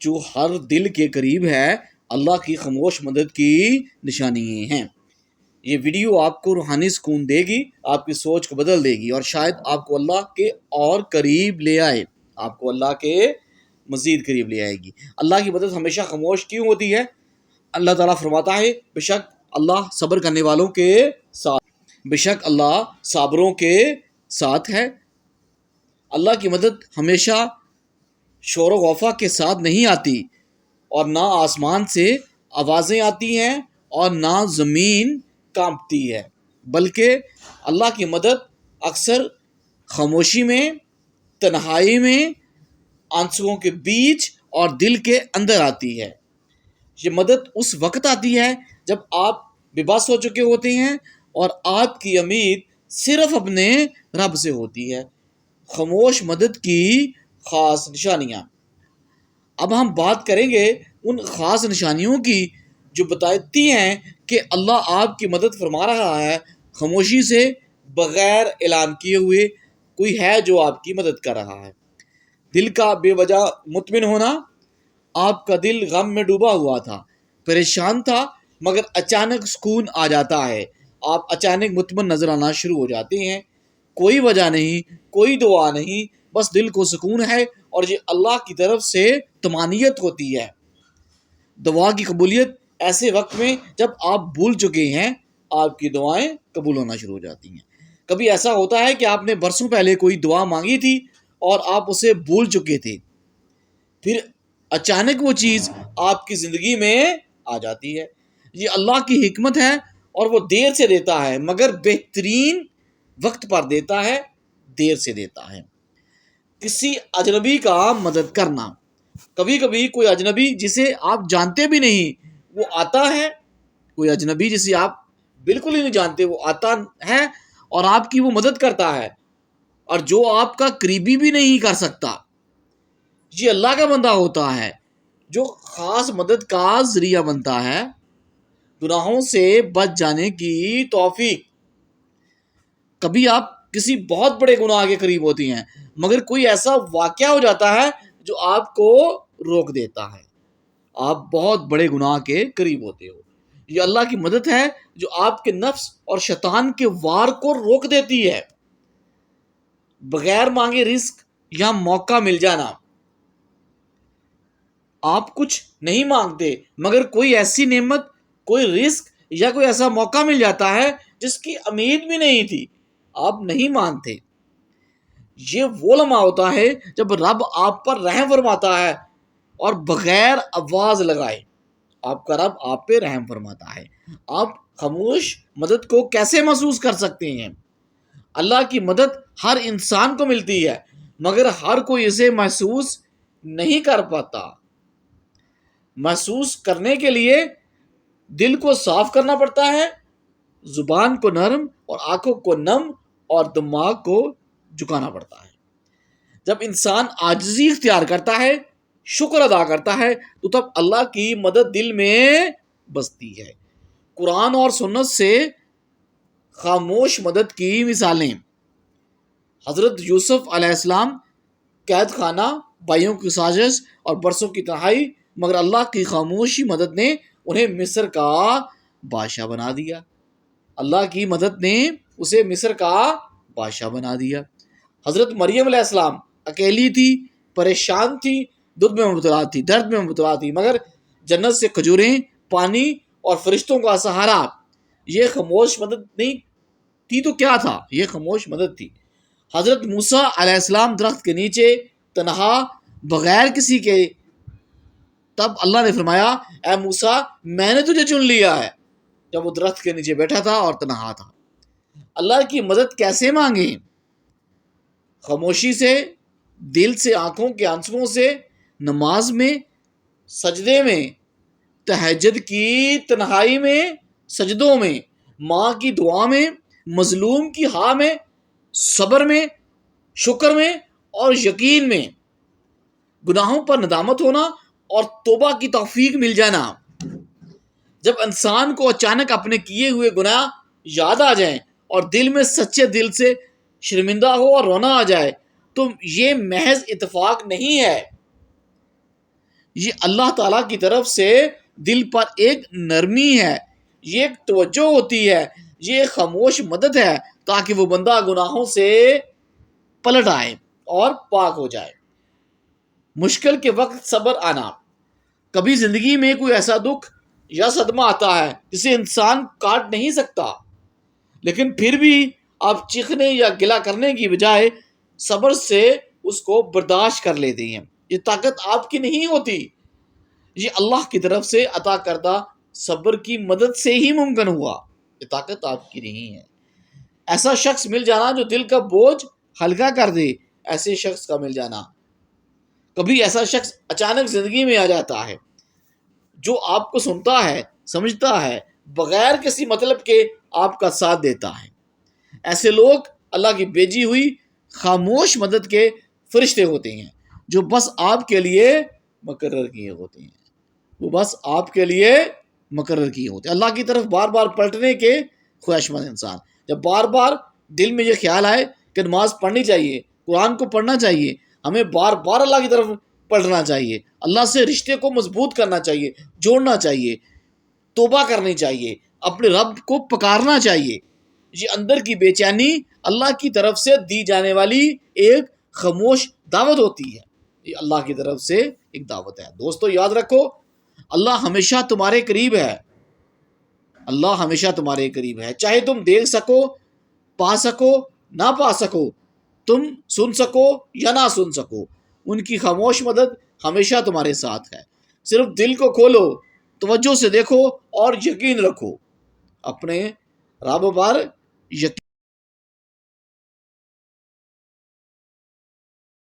جو ہر دل کے قریب ہے، اللہ کی خاموش مدد کی نشانی ہیں۔ یہ ویڈیو آپ کو روحانی سکون دے گی، آپ کی سوچ کو بدل دے گی اور شاید آپ کو اللہ کے اور قریب لے آئے، آپ کو اللہ کے مزید قریب لے آئے گی۔ اللہ کی مدد ہمیشہ خاموش کیوں ہوتی ہے؟ اللہ تعالیٰ فرماتا ہے بے شک اللہ صبر کرنے والوں کے ساتھ، بے شک اللہ صابروں کے ساتھ ہے۔ اللہ کی مدد ہمیشہ شور و غوفہ کے ساتھ نہیں آتی، اور نہ آسمان سے آوازیں آتی ہیں اور نہ زمین کانپتی ہے، بلکہ اللہ کی مدد اکثر خاموشی میں، تنہائی میں، آنسوؤں کے بیچ اور دل کے اندر آتی ہے۔ یہ مدد اس وقت آتی ہے جب آپ بے بس ہو چکے ہوتے ہیں اور آپ کی امید صرف اپنے رب سے ہوتی ہے۔ خاموش مدد کی خاص نشانیاں۔ اب ہم بات کریں گے ان خاص نشانیوں کی جو بتاتی ہیں کہ اللہ آپ کی مدد فرما رہا ہے، خاموشی سے، بغیر اعلان کیے ہوئے کوئی ہے جو آپ کی مدد کر رہا ہے۔ دل کا بے وجہ مطمئن ہونا۔ آپ کا دل غم میں ڈوبا ہوا تھا، پریشان تھا، مگر اچانک سکون آ جاتا ہے۔ آپ اچانک مطمئن نظر آنا شروع ہو جاتے ہیں۔ کوئی وجہ نہیں، کوئی دعا نہیں، بس دل کو سکون ہے، اور یہ اللہ کی طرف سے طمانینت ہوتی ہے۔ دعا کی قبولیت ایسے وقت میں جب آپ بھول چکے ہیں، آپ کی دعائیں قبول ہونا شروع ہو جاتی ہیں۔ کبھی ایسا ہوتا ہے کہ آپ نے برسوں پہلے کوئی دعا مانگی تھی اور آپ اسے بھول چکے تھے، پھر اچانک وہ چیز آپ کی زندگی میں آ جاتی ہے۔ یہ اللہ کی حکمت ہے، اور وہ دیر سے دیتا ہے مگر بہترین وقت پر دیتا ہے، دیر سے دیتا ہے۔ کسی اجنبی کا مدد کرنا۔ کبھی کبھی کوئی اجنبی جسے آپ جانتے بھی نہیں وہ آتا ہے، کوئی اجنبی جسے آپ بالکل ہی نہیں جانتے وہ آتا ہے اور آپ کی وہ مدد کرتا ہے، اور جو آپ کا قریبی بھی نہیں کر سکتا، یہ اللہ کا بندہ ہوتا ہے جو خاص مدد کا ذریعہ بنتا ہے۔ گناہوں سے بچ جانے کی توفیق۔ کبھی آپ کسی بہت بڑے گناہ کے قریب ہوتی ہیں مگر کوئی ایسا واقعہ ہو جاتا ہے جو آپ کو روک دیتا ہے، آپ بہت بڑے گناہ کے قریب ہوتے ہو۔ یہ اللہ کی مدد ہے جو آپ کے نفس اور شیطان کے وار کو روک دیتی ہے۔ بغیر مانگے رزق یا موقع مل جانا۔ آپ کچھ نہیں مانگتے مگر کوئی ایسی نعمت، کوئی رزق یا کوئی ایسا موقع مل جاتا ہے جس کی امید بھی نہیں تھی، آپ نہیں مانتے۔ یہ وہ لمحہ ہوتا ہے جب رب آپ پر رحم فرماتا ہے، اور بغیر آواز لگائے آپ کا رب آپ پہ رحم فرماتا ہے۔ آپ خاموش مدد کو کیسے محسوس کر سکتے ہیں؟ اللہ کی مدد ہر انسان کو ملتی ہے مگر ہر کوئی اسے محسوس نہیں کر پاتا۔ محسوس کرنے کے لیے دل کو صاف کرنا پڑتا ہے، زبان کو نرم اور آنکھوں کو نم اور دماغ کو جھکانا پڑتا ہے۔ جب انسان عاجزی اختیار کرتا ہے، شکر ادا کرتا ہے، تو تب اللہ کی مدد دل میں بستی ہے۔ قرآن اور سنت سے خاموش مدد کی مثالیں۔ حضرت یوسف علیہ السلام قید خانہ، بھائیوں کی سازش اور برسوں کی تنہائی، مگر اللہ کی خاموشی مدد نے انہیں مصر کا بادشاہ بنا دیا۔ اللہ کی مدد نے اسے مصر کا بادشاہ بنا دیا۔ حضرت مریم علیہ السلام اکیلی تھی، پریشان تھی، دودھ میں مبتلا تھی، درد میں مبتلا تھی، مگر جنت سے کھجوریں، پانی اور فرشتوں کا سہارا۔ یہ خاموش مدد نہیں تھی تو کیا تھا؟ یہ خاموش مدد تھی۔ حضرت موسیٰ علیہ السلام درخت کے نیچے تنہا، بغیر کسی کے، تب اللہ نے فرمایا اے موسیٰ میں نے تجھے چن لیا ہے، جب وہ درخت کے نیچے بیٹھا تھا اور تنہا تھا۔ اللہ کی مدد کیسے مانگیں؟ خاموشی سے، دل سے، آنکھوں کے آنسوؤں سے، نماز میں، سجدے میں، تہجد کی تنہائی میں، سجدوں میں، ماں کی دعا میں، مظلوم کی ہاں میں، صبر میں، شکر میں اور یقین میں، گناہوں پر ندامت ہونا اور توبہ کی توفیق مل جانا۔ جب انسان کو اچانک اپنے کیے ہوئے گناہ یاد آ جائیں اور دل میں سچے دل سے شرمندہ ہو اور رونا آ جائے تو یہ محض اتفاق نہیں ہے، یہ اللہ تعالیٰ کی طرف سے دل پر ایک نرمی ہے، یہ ایک توجہ ہوتی ہے، یہ ایک خاموش مدد ہے تاکہ وہ بندہ گناہوں سے پلٹ آئے اور پاک ہو جائے۔ مشکل کے وقت صبر آنا۔ کبھی زندگی میں کوئی ایسا دکھ یا صدمہ آتا ہے جسے انسان کاٹ نہیں سکتا، لیکن پھر بھی آپ چیخنے یا گلہ کرنے کی بجائے صبر سے اس کو برداشت کر لیتے ہیں۔ یہ طاقت آپ کی نہیں ہوتی، یہ اللہ کی طرف سے عطا کردہ صبر کی مدد سے ہی ممکن ہوا۔ یہ طاقت آپ کی نہیں ہے۔ ایسا شخص مل جانا جو دل کا بوجھ ہلکا کر دے، ایسے شخص کا مل جانا۔ کبھی ایسا شخص اچانک زندگی میں آ جاتا ہے جو آپ کو سنتا ہے، سمجھتا ہے، بغیر کسی مطلب کے آپ کا ساتھ دیتا ہے۔ ایسے لوگ اللہ کی بھیجی ہوئی خاموش مدد کے فرشتے ہوتے ہیں جو بس آپ کے لیے مقرر کیے ہوتے ہیں، وہ بس آپ کے لیے مقرر کیے ہوتے ہیں۔ اللہ کی طرف بار بار پلٹنے کے خواہشمند انسان، جب بار بار دل میں یہ خیال آئے کہ نماز پڑھنی چاہیے، قرآن کو پڑھنا چاہیے، ہمیں بار بار اللہ کی طرف پلٹنا چاہیے، اللہ سے رشتے کو مضبوط کرنا چاہیے، جوڑنا چاہیے، توبہ کرنی چاہیے، اپنے رب کو پکارنا چاہیے، یہ اندر کی بے چینی اللہ کی طرف سے دی جانے والی ایک خاموش دعوت ہوتی ہے۔ یہ اللہ کی طرف سے ایک دعوت ہے۔ دوستو یاد رکھو، اللہ ہمیشہ تمہارے قریب ہے، اللہ ہمیشہ تمہارے قریب ہے، چاہے تم دیکھ سکو، پا سکو، نہ پا سکو، تم سن سکو یا نہ سن سکو، ان کی خاموش مدد ہمیشہ تمہارے ساتھ ہے۔ صرف دل کو کھولو، توجہ سے دیکھو اور یقین رکھو، اپنے رب پر یقین